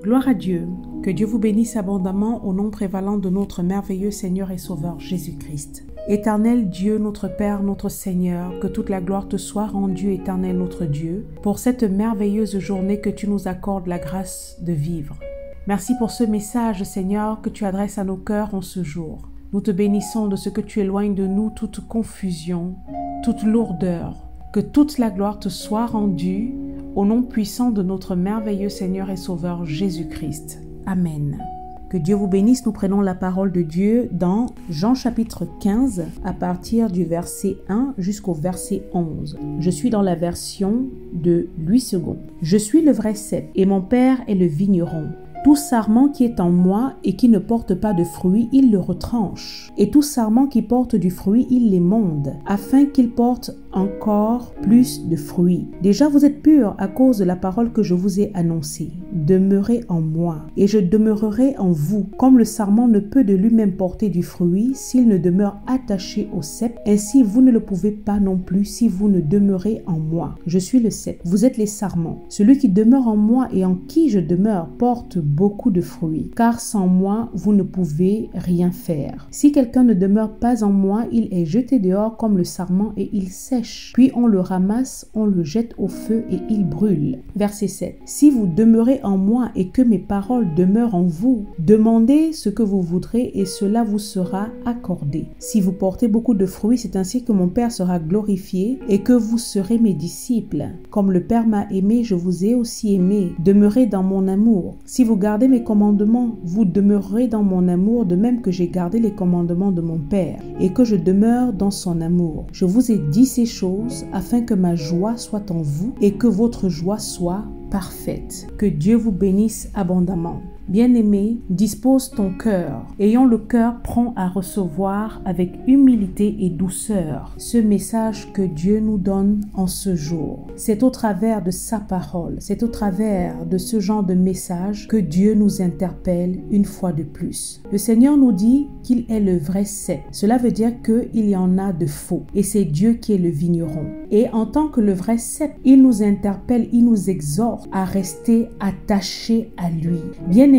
Gloire à Dieu, que Dieu vous bénisse abondamment au nom prévalant de notre merveilleux Seigneur et Sauveur Jésus-Christ. Éternel Dieu, notre Père, notre Seigneur, que toute la gloire te soit rendue, éternel notre Dieu, pour cette merveilleuse journée que tu nous accordes la grâce de vivre. Merci pour ce message, Seigneur, que tu adresses à nos cœurs en ce jour. Nous te bénissons de ce que tu éloignes de nous toute confusion, toute lourdeur. Que toute la gloire te soit rendue au nom puissant de notre merveilleux Seigneur et Sauveur Jésus-Christ. Amen. Que Dieu vous bénisse. Nous prenons la parole de Dieu dans Jean chapitre 15 à partir du verset 1 jusqu'au verset 11. Je suis dans la version de Louis II. Je suis le vrai cep et mon Père est le vigneron. Tout sarment qui est en moi et qui ne porte pas de fruit, il le retranche. Et tout sarment qui porte du fruit, il l'émonde, afin qu'il porte encore plus de fruits. Déjà vous êtes purs à cause de la parole que je vous ai annoncée. Demeurez en moi, et je demeurerai en vous. Comme le sarment ne peut de lui-même porter du fruit s'il ne demeure attaché au cep, ainsi vous ne le pouvez pas non plus si vous ne demeurez en moi. Je suis le cep, vous êtes les sarments. Celui qui demeure en moi et en qui je demeure porte beaucoup de fruits, car sans moi, vous ne pouvez rien faire. Si quelqu'un ne demeure pas en moi, il est jeté dehors comme le sarment et il sèche. Puis on le ramasse, on le jette au feu et il brûle. Verset 7. Si vous demeurez en moi et que mes paroles demeurent en vous, demandez ce que vous voudrez et cela vous sera accordé. Si vous portez beaucoup de fruits, c'est ainsi que mon Père sera glorifié et que vous serez mes disciples. Comme le Père m'a aimé, je vous ai aussi aimé. Demeurez dans mon amour. Si vous gardez mes commandements, vous demeurerez dans mon amour, de même que j'ai gardé les commandements de mon Père, et que je demeure dans son amour. Je vous ai dit ces choses afin que ma joie soit en vous et que votre joie soit parfaite. Que Dieu vous bénisse abondamment. Bien-aimé, dispose ton cœur. Ayons le cœur prompt à recevoir avec humilité et douceur ce message que Dieu nous donne en ce jour. C'est au travers de sa parole, c'est au travers de ce genre de message que Dieu nous interpelle une fois de plus. Le Seigneur nous dit qu'il est le vrai cep. Cela veut dire qu'il y en a de faux et c'est Dieu qui est le vigneron. Et en tant que le vrai cep, il nous interpelle, il nous exhorte à rester attachés à lui. Bien-aimé,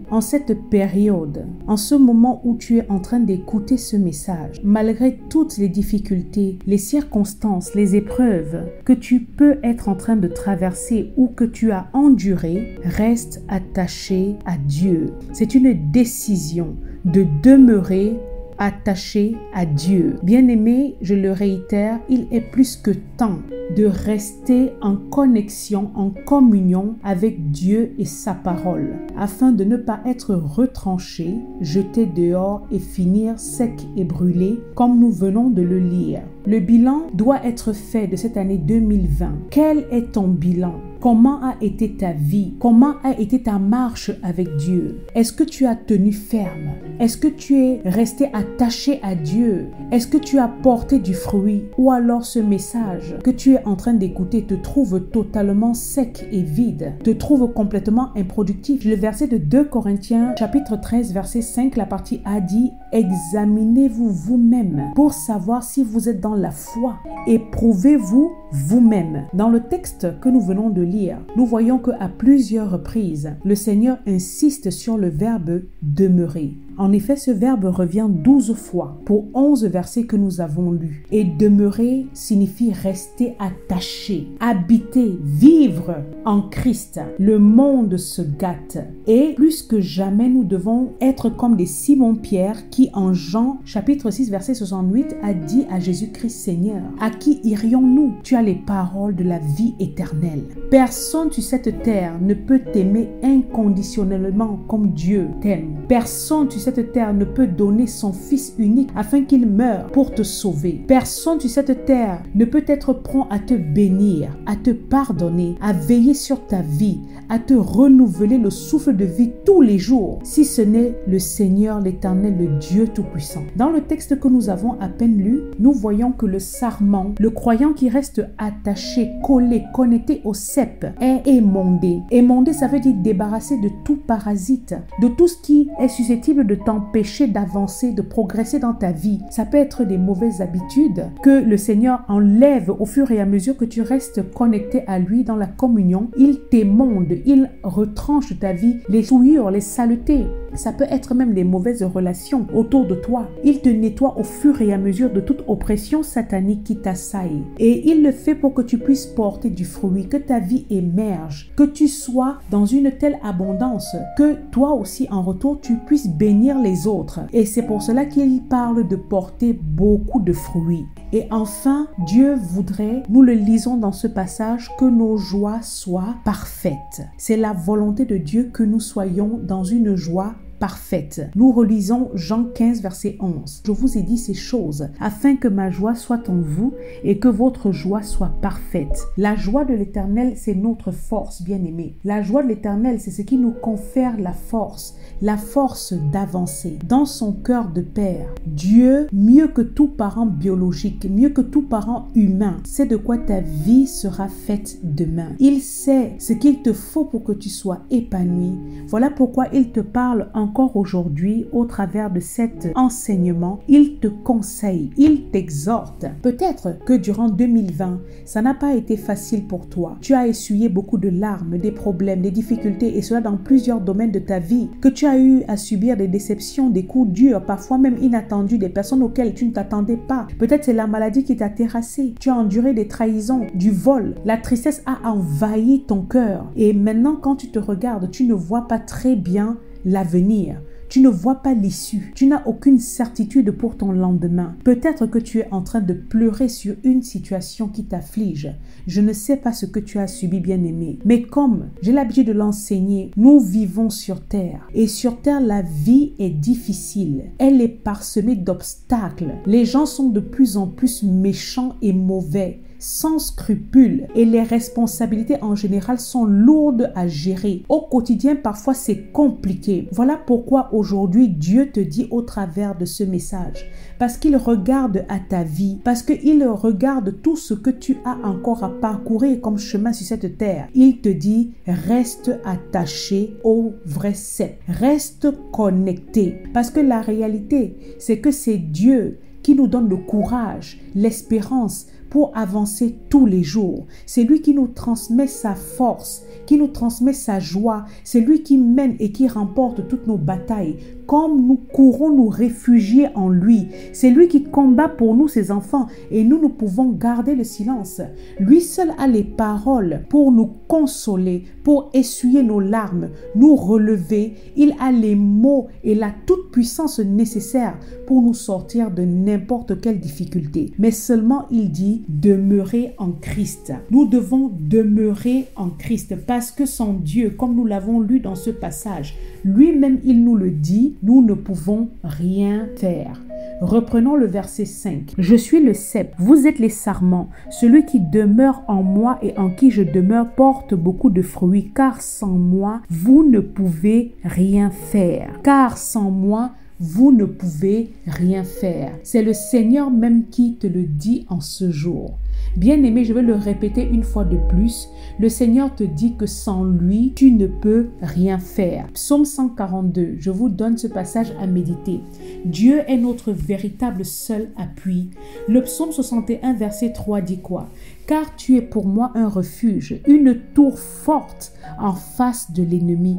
en cette période, en ce moment où tu es en train d'écouter ce message, malgré toutes les difficultés, les circonstances, les épreuves que tu peux être en train de traverser ou que tu as enduré, reste attaché à Dieu. C'est une décision de demeurer attaché à Dieu. Bien-aimé, je le réitère, il est plus que temps de rester en connexion, en communion avec Dieu et sa parole, afin de ne pas être retranché, jeté dehors et finir sec et brûlé, comme nous venons de le lire. Le bilan doit être fait de cette année 2020. Quel est ton bilan? Comment a été ta vie? Comment a été ta marche avec Dieu? Est-ce que tu as tenu ferme? Est-ce que tu es resté attaché à Dieu? Est-ce que tu as porté du fruit? Ou alors ce message que tu es en train d'écouter te trouve totalement sec et vide, te trouve complètement improductif? Le verset de 2 Corinthiens chapitre 13 verset 5, la partie A dit: examinez-vous vous-même pour savoir si vous êtes dans la foi. Éprouvez-vous vous-même. Dans le texte que nous venons de lire, nous voyons qu'à plusieurs reprises, le Seigneur insiste sur le verbe demeurer. En effet, ce verbe revient 12 fois pour 11 versets que nous avons lus. Et demeurer signifie rester attaché, habiter, vivre en Christ. Le monde se gâte. Et plus que jamais, nous devons être comme des Simon-Pierre qui, en Jean chapitre 6, verset 68, a dit à Jésus-Christ: Seigneur, à qui irions-nous? Tu as les paroles de la vie éternelle. Personne sur cette terre ne peut t'aimer inconditionnellement comme Dieu t'aime. Personne sur cette terre ne peut donner son Fils unique afin qu'il meure pour te sauver. Personne sur cette terre ne peut être prompt à te bénir, à te pardonner, à veiller sur ta vie, à te renouveler le souffle de vie tous les jours, si ce n'est le Seigneur, l'Éternel, le Dieu Tout-Puissant. Dans le texte que nous avons à peine lu, nous voyons que le sarment, le croyant qui reste attaché, collé, connecté au cep, est émondé. Émondé, ça veut dire débarrassé de tout parasite, de tout ce qui est susceptible de t'empêcher d'avancer, de progresser dans ta vie. Ça peut être des mauvaises habitudes que le Seigneur enlève au fur et à mesure que tu restes connecté à lui dans la communion. Il t'émonde, il retranche de ta vie les souillures, les saletés. Ça peut être même les mauvaises relations autour de toi. Il te nettoie au fur et à mesure de toute oppression satanique qui t'assaille. Et il le fait pour que tu puisses porter du fruit, que ta vie émerge, que tu sois dans une telle abondance que toi aussi en retour tu puisses bénir les autres. Et c'est pour cela qu'il parle de porter beaucoup de fruits. Et enfin, Dieu voudrait, nous le lisons dans ce passage, que nos joies soient parfaites. C'est la volonté de Dieu que nous soyons dans une joie parfaite. Nous relisons Jean 15, verset 11. Je vous ai dit ces choses afin que ma joie soit en vous et que votre joie soit parfaite. La joie de l'Éternel, c'est notre force, bien-aimée. La joie de l'Éternel, c'est ce qui nous confère la force d'avancer. Dans son cœur de père, Dieu, mieux que tout parent biologique, mieux que tout parent humain, sait de quoi ta vie sera faite demain. Il sait ce qu'il te faut pour que tu sois épanoui. Voilà pourquoi il te parle encore aujourd'hui au travers de cet enseignement. Il te conseille, il t'exhorte. Peut-être que durant 2020, ça n'a pas été facile pour toi. Tu as essuyé beaucoup de larmes, des problèmes, des difficultés et cela dans plusieurs domaines de ta vie. Que tu as eu à subir des déceptions, des coups durs, parfois même inattendus, des personnes auxquelles tu ne t'attendais pas. Peut-être c'est la maladie qui t'a terrassé. Tu as enduré des trahisons, du vol. La tristesse a envahi ton cœur. Et maintenant, quand tu te regardes, tu ne vois pas très bien l'avenir. Tu ne vois pas l'issue. Tu n'as aucune certitude pour ton lendemain. Peut-être que tu es en train de pleurer sur une situation qui t'afflige. Je ne sais pas ce que tu as subi, bien-aimé. Mais comme j'ai l'habitude de l'enseigner, nous vivons sur terre. Et sur terre, la vie est difficile. Elle est parsemée d'obstacles. Les gens sont de plus en plus méchants et mauvais, sans scrupules, et les responsabilités en général sont lourdes à gérer. Au quotidien, parfois c'est compliqué. Voilà pourquoi aujourd'hui Dieu te dit au travers de ce message, parce qu'il regarde à ta vie, parce qu'il regarde tout ce que tu as encore à parcourir comme chemin sur cette terre. Il te dit, reste attaché au vrai cep, reste connecté, parce que la réalité, c'est que c'est Dieu qui nous donne le courage, l'espérance pour avancer tous les jours. C'est lui qui nous transmet sa force, qui nous transmet sa joie. C'est lui qui mène et qui remporte toutes nos batailles. Comme nous courons nous réfugier en lui. C'est lui qui combat pour nous, ses enfants, et nous pouvons garder le silence. Lui seul a les paroles pour nous consoler, pour essuyer nos larmes, nous relever. Il a les mots et la toute puissance nécessaire pour nous sortir de n'importe quelle difficulté. Mais seulement il dit demeurer en Christ. Nous devons demeurer en Christ parce que sans Dieu, comme nous l'avons lu dans ce passage, lui-même il nous le dit, nous ne pouvons rien faire. Reprenons le verset 5. Je suis le cep, vous êtes les sarments. Celui qui demeure en moi et en qui je demeure porte beaucoup de fruits, car sans moi, vous ne pouvez rien faire. Car sans moi, vous ne pouvez rien faire. C'est le Seigneur même qui te le dit en ce jour. Bien-aimé, je vais le répéter une fois de plus. Le Seigneur te dit que sans lui, tu ne peux rien faire. Psaume 142, je vous donne ce passage à méditer. Dieu est notre véritable seul appui. Le psaume 61, verset 3 dit quoi? Car tu es pour moi un refuge, une tour forte en face de l'ennemi.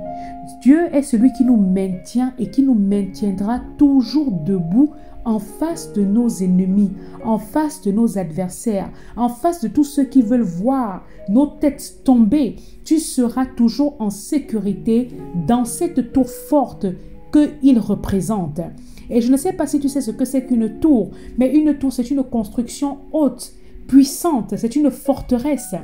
Dieu est celui qui nous maintient et qui nous maintiendra toujours debout en face de nos ennemis, en face de nos adversaires, en face de tous ceux qui veulent voir nos têtes tomber. Tu seras toujours en sécurité dans cette tour forte qu'il représente. Et je ne sais pas si tu sais ce que c'est qu'une tour, mais une tour, c'est une construction haute, puissante, c'est une forteresse.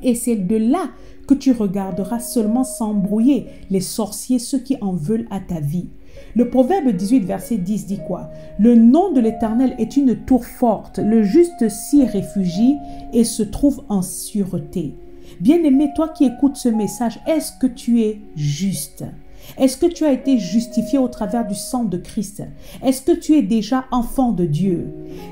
Et c'est de là que tu regarderas seulement s'embrouiller les sorciers, ceux qui en veulent à ta vie. Le Proverbe 18, verset 10 dit quoi? Le nom de l'Éternel est une tour forte, le juste s'y réfugie et se trouve en sûreté. Bien-aimé, toi qui écoutes ce message, est-ce que tu es juste? Est-ce que tu as été justifié au travers du sang de Christ? Est-ce que tu es déjà enfant de Dieu?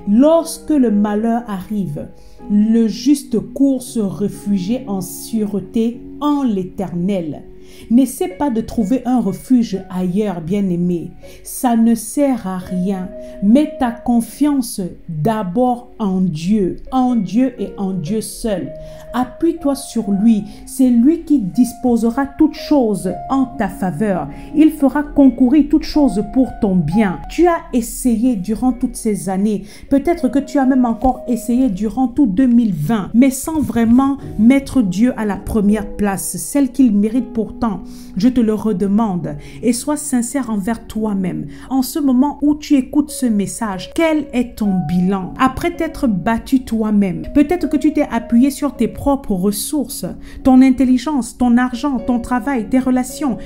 Lorsque le malheur arrive, le juste court se réfugier en sûreté en l'Éternel. N'essaie pas de trouver un refuge ailleurs, bien-aimé. Ça ne sert à rien. Mets ta confiance d'abord en Dieu et en Dieu seul. Appuie-toi sur lui. C'est lui qui disposera toutes choses en ta faveur. Il fera concourir toutes choses pour ton bien. Tu as essayé durant toutes ces années. Peut-être que tu as même encore essayé durant tout 2020, mais sans vraiment mettre Dieu à la première place, celle qu'il mérite pourtant. Je te le redemande et sois sincère envers toi-même. En ce moment où tu écoutes ce message, quel est ton bilan? Après t'être battu toi-même, peut-être que tu t'es appuyé sur tes propres ressources, ton intelligence, ton argent, ton travail, tes relations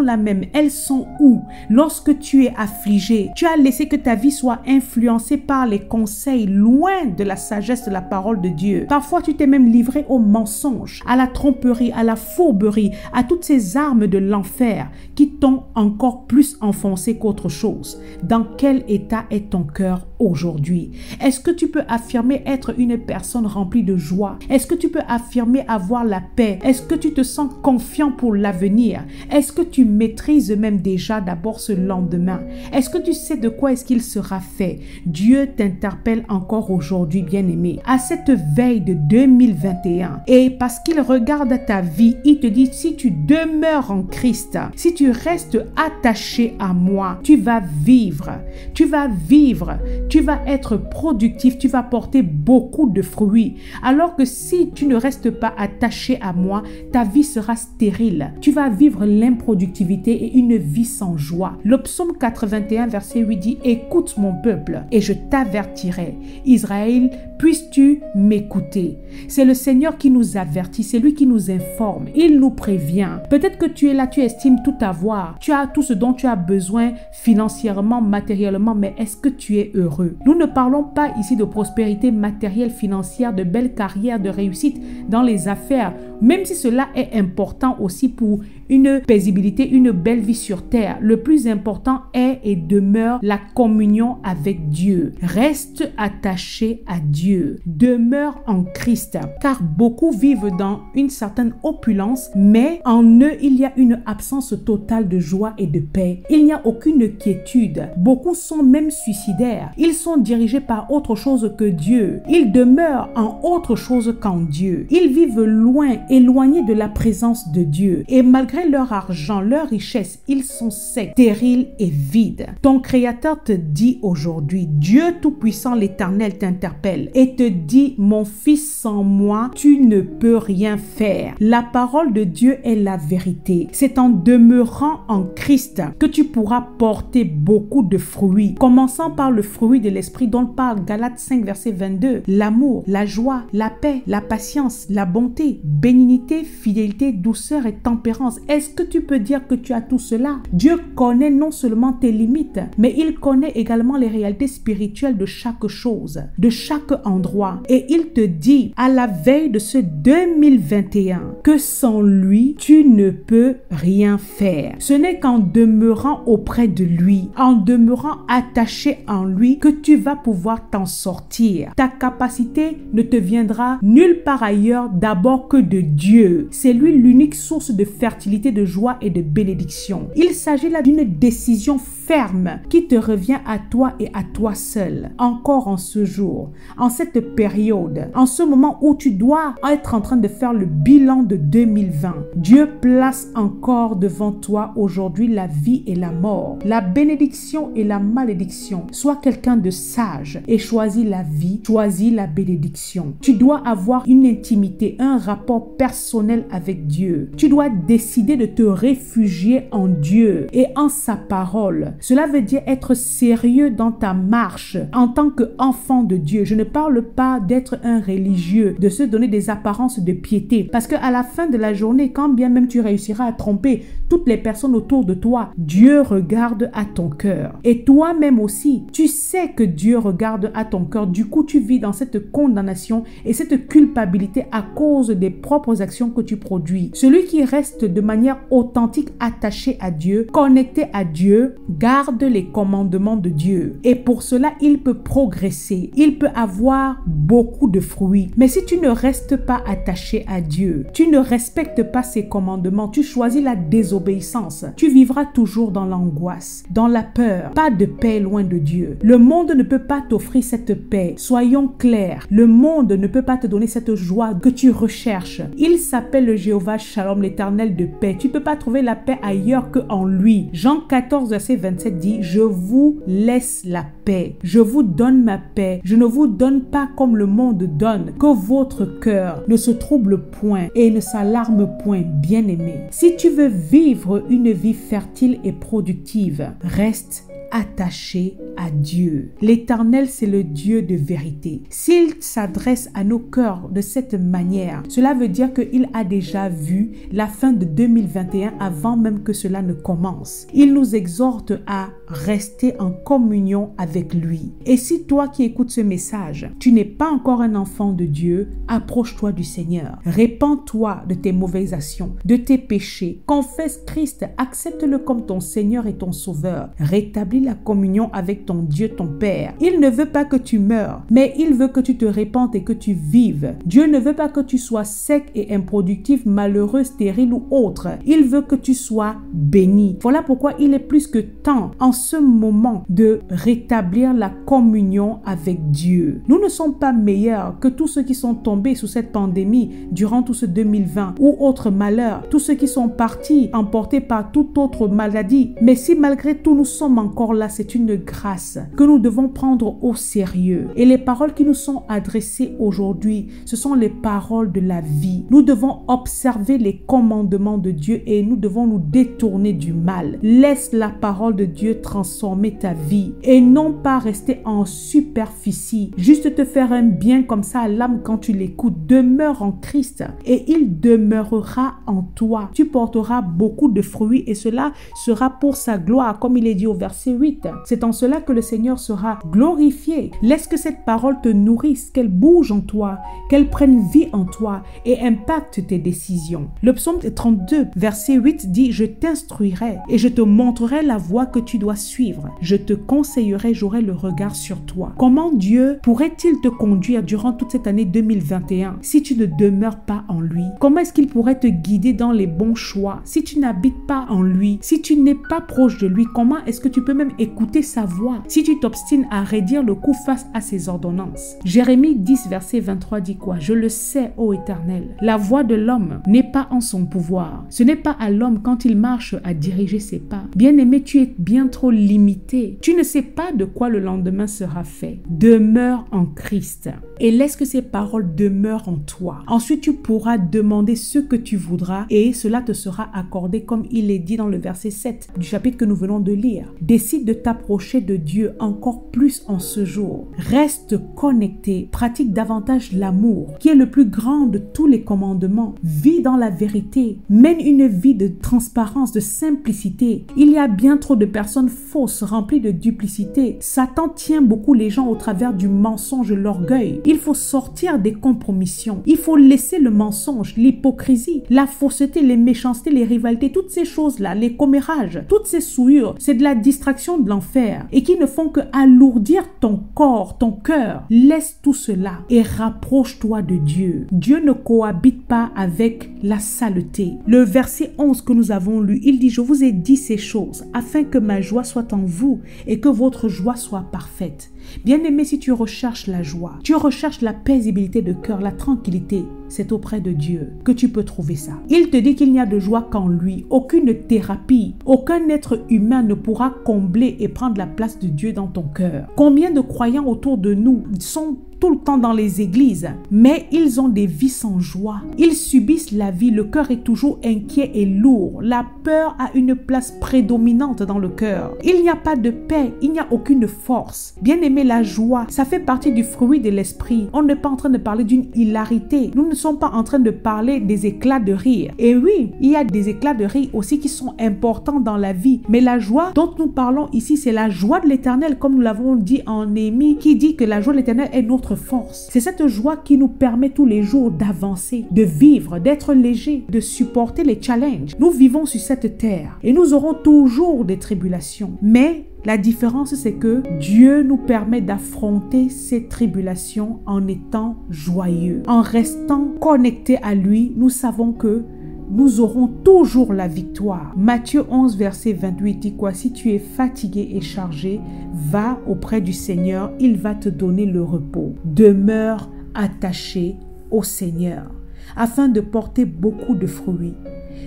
là même, elles sont où? Lorsque tu es affligé, tu as laissé que ta vie soit influencée par les conseils loin de la sagesse de la parole de Dieu. Parfois, tu t'es même livré au mensonge, à la tromperie, à la fourberie, à toutes ces armes de l'enfer qui t'ont encore plus enfoncé qu'autre chose. Dans quel état est ton cœur aujourd'hui? Est-ce que tu peux affirmer être une personne remplie de joie? Est-ce que tu peux affirmer avoir la paix? Est-ce que tu te sens confiant pour l'avenir? Est-ce que tu maîtrises même déjà d'abord ce lendemain? Est-ce que tu sais de quoi est-ce qu'il sera fait? Dieu t'interpelle encore aujourd'hui, bien-aimé, à cette veille de 2021. Et parce qu'il regarde ta vie, il te dit, si tu demeures en Christ, si tu restes attaché à moi, tu vas vivre, tu vas être productif, tu vas porter beaucoup de fruits. Alors que si tu ne restes pas attaché à moi, ta vie sera stérile. Tu vas vivre l'improductivité et une vie sans joie. Le psaume 81 verset 8 dit, écoute mon peuple et je t'avertirai. Israël, puisses-tu m'écouter? C'est le Seigneur qui nous avertit, c'est lui qui nous informe, il nous prévient. Peut-être que tu es là, tu estimes tout avoir, tu as tout ce dont tu as besoin financièrement, matériellement, mais est-ce que tu es heureux? Nous ne parlons pas ici de prospérité matérielle, financière, de belles carrières, de réussite dans les affaires, même si cela est important aussi pour une paisibilité, une belle vie sur terre. Le plus important est et demeure la communion avec Dieu. Reste attaché à Dieu. Demeure en Christ, car beaucoup vivent dans une certaine opulence, mais en eux, il y a une absence totale de joie et de paix. Il n'y a aucune quiétude. Beaucoup sont même suicidaires. Ils sont dirigés par autre chose que Dieu. Ils demeurent en autre chose qu'en Dieu. Ils vivent loin, éloignés de la présence de Dieu. Et malgré leur argent, leur richesse, ils sont secs, stériles et vides. Ton Créateur te dit aujourd'hui, Dieu Tout-Puissant, l'Éternel t'interpelle et te dit, mon fils, sans moi, tu ne peux rien faire. La parole de Dieu est la vérité. C'est en demeurant en Christ que tu pourras porter beaucoup de fruits, commençant par le fruit de l'esprit dont parle Galates 5 verset 22, l'amour, la joie, la paix, la patience, la bonté, bénignité, fidélité, douceur et tempérance. Est-ce que tu peux dire que tu as tout cela? Dieu connaît non seulement tes limites, mais il connaît également les réalités spirituelles de chaque chose, de chaque endroit. Et il te dit à la veille de ce 2021 que sans lui, tu ne peux rien faire. Ce n'est qu'en demeurant auprès de lui, en demeurant attaché en lui, que tu vas pouvoir t'en sortir. Ta capacité ne te viendra nulle part ailleurs d'abord que de Dieu. C'est lui l'unique source de fertilité, de joie et de bénédiction. Il s'agit là d'une décision ferme qui te revient à toi et à toi seul. Encore en ce jour, en cette période, en ce moment où tu dois être en train de faire le bilan de 2020, Dieu place encore devant toi aujourd'hui la vie et la mort, la bénédiction et la malédiction. Sois quelqu'un de sage et choisis la vie, choisis la bénédiction. Tu dois avoir une intimité, un rapport personnel avec Dieu. Tu dois décider de te réfugier en Dieu et en sa parole. Cela veut dire être sérieux dans ta marche en tant qu'enfant de Dieu. Je ne parle pas d'être un religieux, de se donner des apparences de piété, parce qu'à la fin de la journée, quand bien même tu réussiras à tromper toutes les personnes autour de toi, Dieu regarde à ton cœur. Et toi-même aussi, tu sais que Dieu regarde à ton cœur. Du coup, tu vis dans cette condamnation et cette culpabilité à cause des propres actions que tu produis. Celui qui reste de manière authentique attaché à Dieu, connecté à Dieu, garde les commandements de Dieu. Et pour cela, il peut progresser. Il peut avoir beaucoup de fruits. Mais si tu ne restes pas attaché attaché à Dieu, tu ne respectes pas ses commandements, tu choisis la désobéissance, tu vivras toujours dans l'angoisse, dans la peur, pas de paix loin de Dieu. Le monde ne peut pas t'offrir cette paix. Soyons clairs, le monde ne peut pas te donner cette joie que tu recherches. Il s'appelle le Jéhovah Shalom, l'Éternel de paix. Tu ne peux pas trouver la paix ailleurs qu'en lui. Jean 14, verset 27 dit, « Je vous laisse la paix. Je vous donne ma paix. Je ne vous donne pas comme le monde donne. Que votre cœur ne se trouble point et ne s'alarme point, bien-aimé. » Si tu veux vivre une vie fertile et productive, reste attaché à Dieu. L'Éternel, c'est le Dieu de vérité. S'il s'adresse à nos cœurs de cette manière, cela veut dire qu'il a déjà vu la fin de 2021 avant même que cela ne commence. Il nous exhorte à rester en communion avec lui. Et si toi qui écoutes ce message, tu n'es pas encore un enfant de Dieu, approche-toi du Seigneur. Répands-toi de tes mauvaises actions, de tes péchés. Confesse Christ, accepte-le comme ton Seigneur et ton Sauveur. Rétablis la communion avec ton Dieu, ton Père. Il ne veut pas que tu meurs, mais il veut que tu te répandes et que tu vives. Dieu ne veut pas que tu sois sec et improductif, malheureux, stérile ou autre. Il veut que tu sois béni. Voilà pourquoi il est plus que temps en ce moment de rétablir la communion avec Dieu. Nous ne sommes pas meilleurs que tous ceux qui sont tombés sous cette pandémie durant tout ce 2020 ou autre malheur, tous ceux qui sont partis emportés par toute autre maladie. Mais si malgré tout nous sommes encore là, c'est une grâce que nous devons prendre au sérieux. Et les paroles qui nous sont adressées aujourd'hui, ce sont les paroles de la vie. Nous devons observer les commandements de Dieu et nous devons nous détourner du mal. Laisse la parole de Dieu transformer ta vie et non pas rester en superficie, juste te faire un bien comme ça à l'âme quand tu l'écoutes. Demeure en Christ et il demeurera en toi. Tu porteras beaucoup de fruits et cela sera pour sa gloire, comme il est dit au verset 8. C'est en cela que le Seigneur sera glorifié. Laisse que cette parole te nourrisse, qu'elle bouge en toi, qu'elle prenne vie en toi et impacte tes décisions. Le psaume 32, verset 8 dit « Je t'instruirai et je te montrerai la voie que tu dois suivre. Je te conseillerai, j'aurai le regard sur toi. » Comment Dieu pourrait-il te conduire durant toute cette année 2021 si tu ne demeures pas en lui? Comment est-ce qu'il pourrait te guider dans les bons choix si tu n'habites pas en lui? Si tu n'es pas proche de lui, comment est-ce que tu peux même écouter sa voix si tu t'obstines à raidir le coup face à ses ordonnances? Jérémie 10, verset 23 dit quoi? « Je le sais, ô Éternel, la voix de l'homme n'est pas en son pouvoir. Ce n'est pas à l'homme quand il marche à diriger ses pas. » Bien-aimé, tu es bien trop limité. Tu ne sais pas de quoi le lendemain sera fait. Demeure en Christ et laisse que ces paroles demeurent en toi. Ensuite, tu pourras demander ce que tu voudras et cela te sera accordé comme il est dit dans le verset 7 du chapitre que nous venons de lire. Décide de t'approcher de Dieu encore plus en ce jour. Reste connecté, pratique davantage l'amour qui est le plus grand de tous les commandements. Vis dans la vérité, mène une vie de transparence, de simplicité. Il y a bien trop de personnes fausses, remplies de duplicité. Satan tient beaucoup les gens au travers du mensonge, l'orgueil. Il faut sortir des compromissions. Il faut laisser le mensonge, l'hypocrisie, la fausseté, les méchancetés, les rivalités, toutes ces choses-là, les commérages, toutes ces souillures, c'est de la distraction de l'enfer et qui ne font que alourdir ton corps, ton cœur. Laisse tout cela et rapproche-toi de Dieu. Dieu ne cohabite pas avec la saleté. Le verset 11 que nous avons lu, il dit « Je vous ai dit ces choses afin que ma joie soit en vous et que votre joie soit parfaite. » Bien-aimé, si tu recherches la joie, tu recherches la paisibilité de cœur, la tranquillité, c'est auprès de Dieu que tu peux trouver ça. Il te dit qu'il n'y a de joie qu'en lui. Aucune thérapie, aucun être humain ne pourra combler et prendre la place de Dieu dans ton cœur. Combien de croyants autour de nous sont tout le temps dans les églises, mais ils ont des vies sans joie. Ils subissent la vie, le cœur est toujours inquiet et lourd. La peur a une place prédominante dans le cœur. Il n'y a pas de paix, il n'y a aucune force. Bien aimé, la joie, ça fait partie du fruit de l'esprit. On n'est pas en train de parler d'une hilarité. Nous ne sommes pas en train de parler des éclats de rire. Et oui, il y a des éclats de rire aussi qui sont importants dans la vie. Mais la joie dont nous parlons ici, c'est la joie de l'Éternel, comme nous l'avons dit en Néhémie, qui dit que la joie de l'Éternel est notre notre force. C'est cette joie qui nous permet tous les jours d'avancer, de vivre, d'être léger, de supporter les challenges. Nous vivons sur cette terre et nous aurons toujours des tribulations. Mais la différence, c'est que Dieu nous permet d'affronter ces tribulations en étant joyeux. En restant connectés à lui, nous savons que nous aurons toujours la victoire. Matthieu 11, verset 28 dit quoi? Si tu es fatigué et chargé, va auprès du Seigneur, il va te donner le repos. Demeure attaché au Seigneur afin de porter beaucoup de fruits.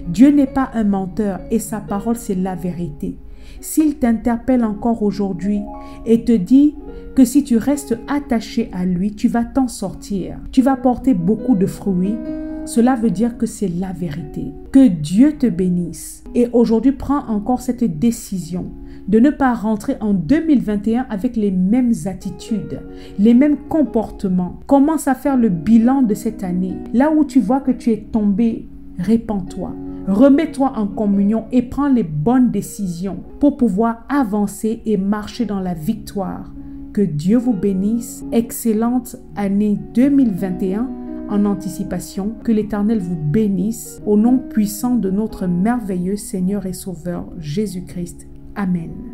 Dieu n'est pas un menteur et sa parole, c'est la vérité. S'il t'interpelle encore aujourd'hui et te dit que si tu restes attaché à lui, tu vas t'en sortir, tu vas porter beaucoup de fruits, cela veut dire que c'est la vérité. Que Dieu te bénisse. Et aujourd'hui, prends encore cette décision de ne pas rentrer en 2021 avec les mêmes attitudes, les mêmes comportements. Commence à faire le bilan de cette année. Là où tu vois que tu es tombé, répands-toi. Remets-toi en communion et prends les bonnes décisions pour pouvoir avancer et marcher dans la victoire. Que Dieu vous bénisse. Excellente année 2021 en anticipation. Que l'Éternel vous bénisse au nom puissant de notre merveilleux Seigneur et Sauveur Jésus-Christ. Amen.